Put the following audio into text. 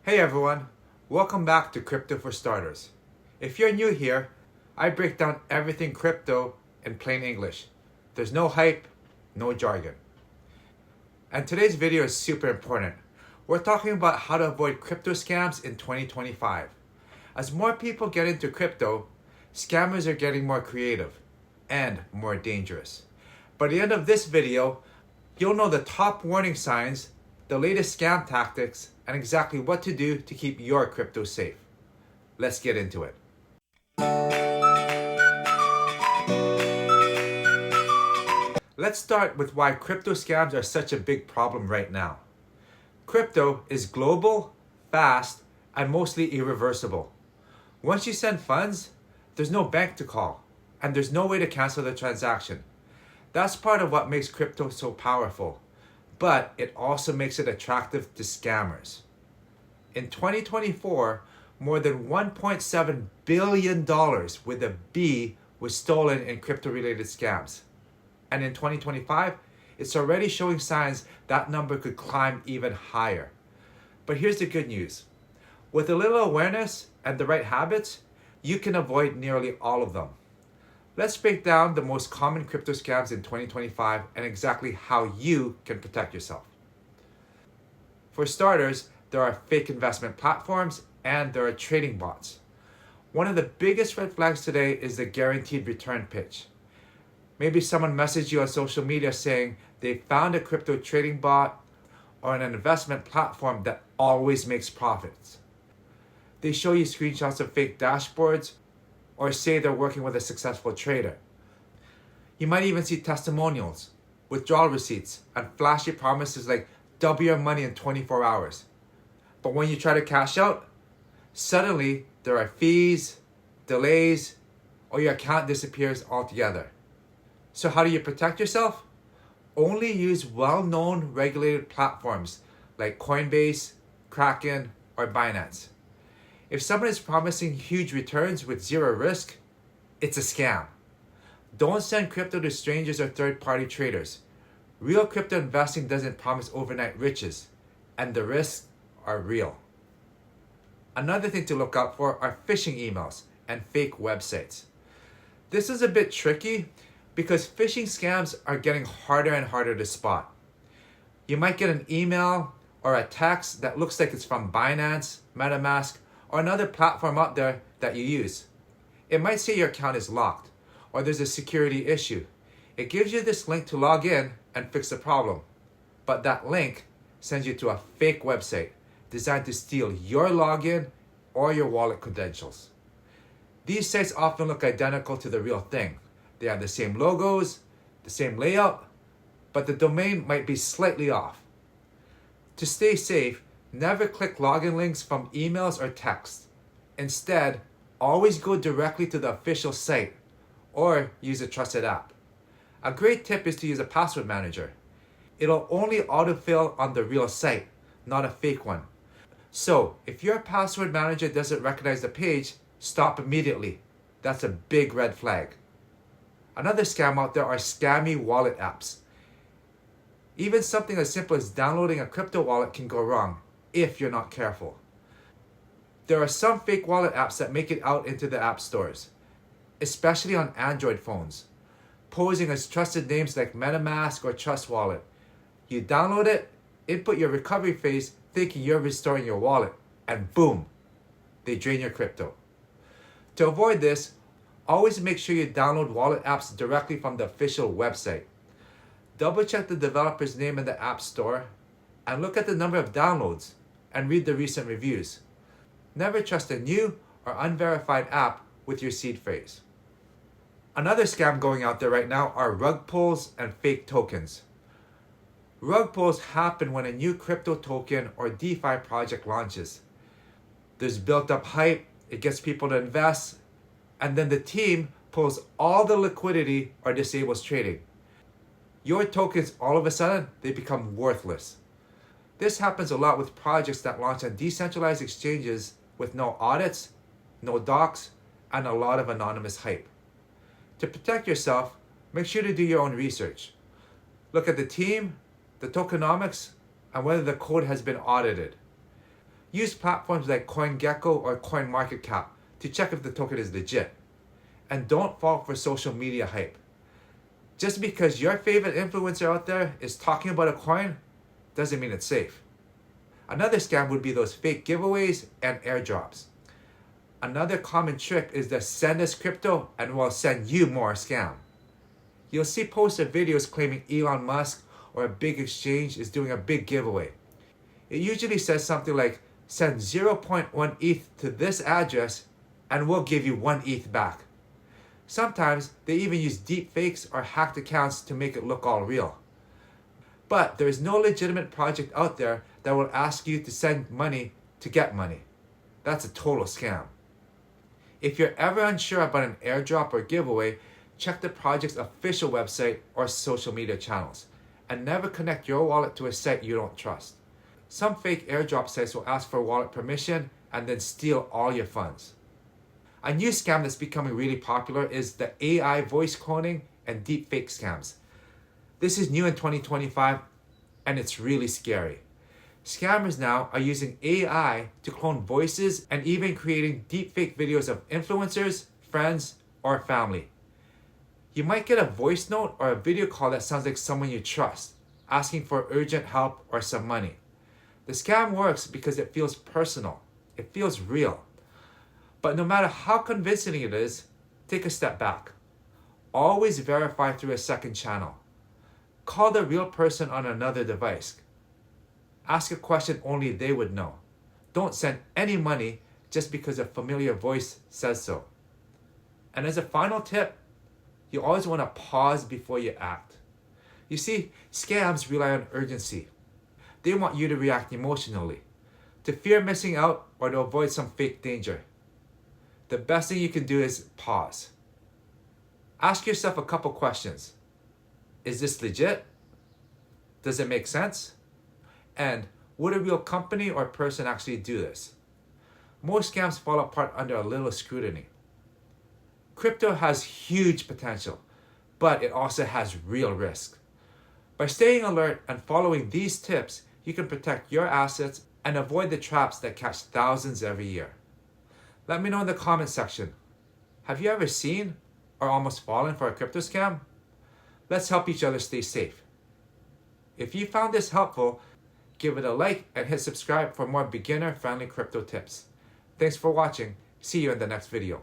Hey everyone, welcome back to Crypto for Starters. If you're new here, I break down everything crypto in plain English. There's no hype, no jargon. And today's video is super important. We're talking about how to avoid crypto scams in 2025. As more people get into crypto, scammers are getting more creative and more dangerous. By the end of this video, you'll know the top warning signs, the latest scam tactics, and exactly what to do to keep your crypto safe. Let's get into it. Let's start with why crypto scams are such a big problem right now. Crypto is global, fast, and mostly irreversible. Once you send funds, there's no bank to call, and there's no way to cancel the transaction. That's part of what makes crypto so powerful, but it also makes it attractive to scammers. In 2024, more than $1.7 billion with a B was stolen in crypto-related scams. And in 2025, it's already showing signs that number could climb even higher. But here's the good news. With a little awareness and the right habits, you can avoid nearly all of them. Let's break down the most common crypto scams in 2025 and exactly how you can protect yourself. For starters, there are fake investment platforms and there are trading bots. One of the biggest red flags today is the guaranteed return pitch. Maybe someone messaged you on social media saying they found a crypto trading bot or an investment platform that always makes profits. They show you screenshots of fake dashboards or say they're working with a successful trader. You might even see testimonials, withdrawal receipts, and flashy promises like double your money in 24 hours. But when you try to cash out, suddenly there are fees, delays, or your account disappears altogether. So how do you protect yourself? Only use well-known regulated platforms like Coinbase, Kraken, or Binance. If someone is promising huge returns with zero risk, it's a scam. Don't send crypto to strangers or third-party traders. Real crypto investing doesn't promise overnight riches, and the risks are real. Another thing to look out for are phishing emails and fake websites. This is a bit tricky because phishing scams are getting harder and harder to spot. You might get an email or a text that looks like it's from Binance, MetaMask, or another platform out there that you use. It might say your account is locked or there's a security issue. It gives you this link to log in and fix the problem. But that link sends you to a fake website designed to steal your login or your wallet credentials. These sites often look identical to the real thing. They have the same logos, the same layout, but the domain might be slightly off. To stay safe, never click login links from emails or texts. Instead, always go directly to the official site or use a trusted app. A great tip is to use a password manager. It'll only autofill on the real site, not a fake one. So, if your password manager doesn't recognize the page, stop immediately. That's a big red flag. Another scam out there are scammy wallet apps. Even something as simple as downloading a crypto wallet can go wrong if you're not careful. There are some fake wallet apps that make it out into the app stores, especially on Android phones, posing as trusted names like MetaMask or Trust Wallet. You download it, input your recovery phase thinking you're restoring your wallet, and boom, they drain your crypto. To avoid this, always make sure you download wallet apps directly from the official website. Double check the developer's name in the app store and look at the number of downloads and read the recent reviews. Never trust a new or unverified app with your seed phrase. Another scam going out there right now are rug pulls and fake tokens. Rug pulls happen when a new crypto token or DeFi project launches. There's built up hype, it gets people to invest, and then the team pulls all the liquidity or disables trading. Your tokens, all of a sudden, they become worthless. This happens a lot with projects that launch on decentralized exchanges with no audits, no docs, and a lot of anonymous hype. To protect yourself, make sure to do your own research. Look at the team, the tokenomics, and whether the code has been audited. Use platforms like CoinGecko or CoinMarketCap to check if the token is legit. And don't fall for social media hype. Just because your favorite influencer out there is talking about a coin doesn't mean it's safe. Another scam would be those fake giveaways and airdrops. Another common trick is the send us crypto and we'll send you more scam. You'll see posts or videos claiming Elon Musk or a big exchange is doing a big giveaway. It usually says something like, send 0.1 ETH to this address and we'll give you 1 ETH back. Sometimes they even use deepfakes or hacked accounts to make it look all real. But there is no legitimate project out there that will ask you to send money to get money. That's a total scam. If you're ever unsure about an airdrop or giveaway, check the project's official website or social media channels, and never connect your wallet to a site you don't trust. Some fake airdrop sites will ask for wallet permission and then steal all your funds. A new scam that's becoming really popular is the AI voice cloning and deepfake scams. This is new in 2025 and it's really scary. Scammers now are using AI to clone voices and even creating deepfake videos of influencers, friends, or family. You might get a voice note or a video call that sounds like someone you trust, asking for urgent help or some money. The scam works because it feels personal. It feels real. But no matter how convincing it is, take a step back. Always verify through a second channel. Call the real person on another device. Ask a question only they would know. Don't send any money just because a familiar voice says so. And as a final tip, you always want to pause before you act. You see, scams rely on urgency. They want you to react emotionally, to fear missing out or to avoid some fake danger. The best thing you can do is pause. Ask yourself a couple questions. Is this legit? Does it make sense? And would a real company or person actually do this? Most scams fall apart under a little scrutiny. Crypto has huge potential, but it also has real risk. By staying alert and following these tips, you can protect your assets and avoid the traps that catch thousands every year. Let me know in the comment section. Have you ever seen or almost fallen for a crypto scam? Let's help each other stay safe. If you found this helpful, give it a like and hit subscribe for more beginner-friendly crypto tips. Thanks for watching. See you in the next video.